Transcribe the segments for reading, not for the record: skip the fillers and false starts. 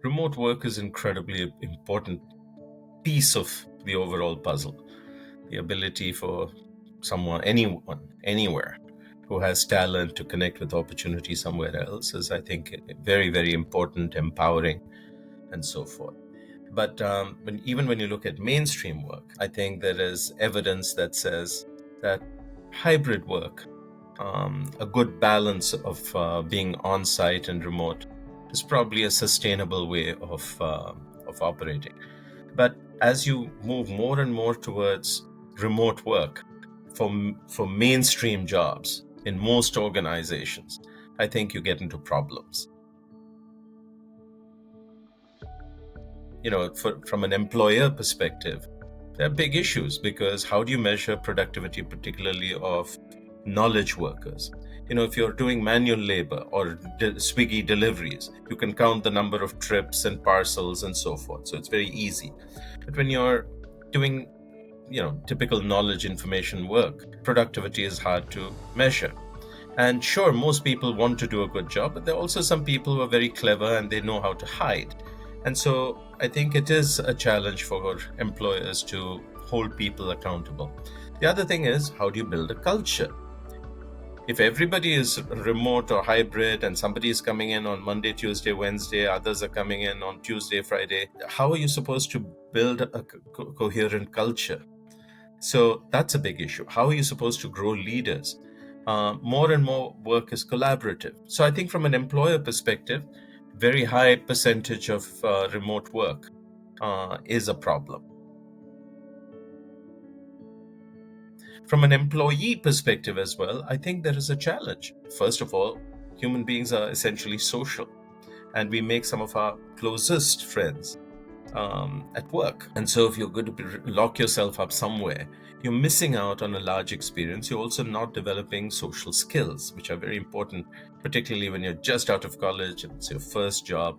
Remote work is incredibly important piece of the overall puzzle. The ability for anyone, anywhere, who has talent to connect with opportunity somewhere else is, I think, very, very important, empowering, and so forth. But even when you look at mainstream work, I think there is evidence that says that hybrid work, a good balance of being on site and remote, is probably a sustainable way of operating. But as you move more and more towards remote work for mainstream jobs in most organizations, I think you get into problems. From an employer perspective, there are big issues, because how do you measure productivity, particularly of knowledge workers? If you're doing manual labor or Swiggy deliveries, you can count the number of trips and parcels and so forth. So it's very easy. But when you're doing, typical knowledge information work, productivity is hard to measure. And sure, most people want to do a good job, but there are also some people who are very clever and they know how to hide. And so I think it is a challenge for employers to hold people accountable. The other thing is, how do you build a culture? If everybody is remote or hybrid and somebody is coming in on Monday, Tuesday, Wednesday, others are coming in on Tuesday, Friday, how are you supposed to build a coherent culture? So that's a big issue. How are you supposed to grow leaders? More and more work is collaborative. So I think from an employer perspective, very high percentage of remote work is a problem. From an employee perspective as well, I think there is a challenge. First of all, human beings are essentially social, and we make some of our closest friends at work. And so if you're going to lock yourself up somewhere, you're missing out on a large experience. You're also not developing social skills, which are very important, particularly when you're just out of college and it's your first job.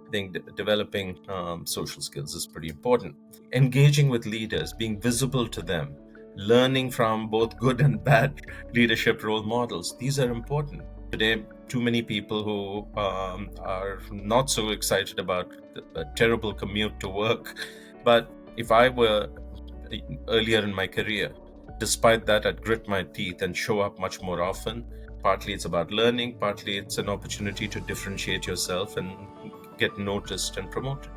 I think developing social skills is pretty important. Engaging with leaders, being visible to them, learning from both good and bad leadership role models, these are important. Today, too many people who are not so excited about the terrible commute to work. But if I were earlier in my career, despite that, I'd grit my teeth and show up much more often. Partly it's about learning, partly it's an opportunity to differentiate yourself and get noticed and promoted.